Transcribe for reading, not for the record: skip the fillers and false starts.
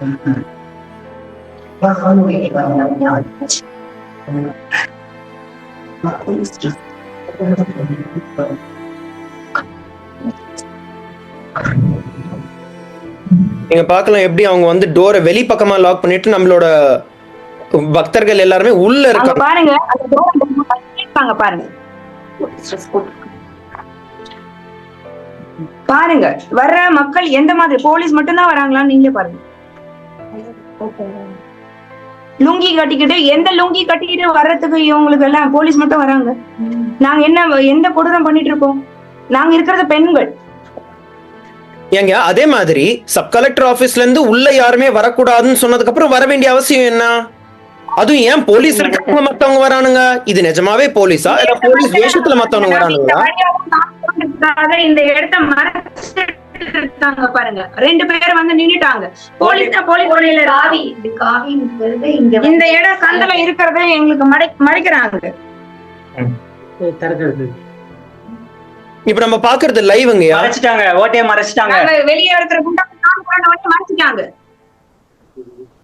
நீங்க பார்க்கலாம் எப்படி அவங்க வந்து டோரை வெளி பக்கமா லாக் பண்ணிட்டு நம்மளோட பக்தர்கள் எல்லாருமே உள்ள இருக்காங்க. பாருங்க பாருங்க பாருங்க வர்ற மக்கள் எந்த மாதிரி, போலீஸ் மட்டும்தான் வராங்களான்னு நீங்களே பாருங்க. லுங்கி கட்டிக்கிட்டு, எந்த லுங்கி கட்டிக்கிட்டு வர்றதுக்கு இவங்களுக்கு எல்லாம் போலீஸ் மட்டும் வராங்க. நாங்க என்ன எந்த கொடூரம் பண்ணிட்டு இருக்கோம்? நாங்க இருக்கிறது பெண்கள். ஏங்க அதே மாதிரி சப் கலெக்டர் ஆபீஸ்ல இருந்து உள்ள யாருமே வரக்கூடாதுன்னு சொன்னதுக்கு அப்புறம் வர வேண்டிய அவசியம் என்ன? அதுவும் ஏன் போலீஸ் இருக்காங்க மத்தவங்க வரானுங்க? இது நிஜமாவே போலீஸா இல்ல போலீஸ் வேஷத்துல மத்தவங்க வரானுங்களா? இந்த இடத்த மறைச்சிட்டாங்க பாருங்க, 2 பேர் வந்து நின்னுட்டாங்க. போலீஸ் இந்த இடம் சந்தல இருக்கிறத எங்களுக்கு மறைக்கிறாங்க. இப்ப நம்ம பாக்குறது லைவ்ங்க. மறைச்சிட்டாங்க, ஓட்டையை மறைச்சிட்டாங்க. வெளியே இருக்கிற மறைச்சிட்டாங்க.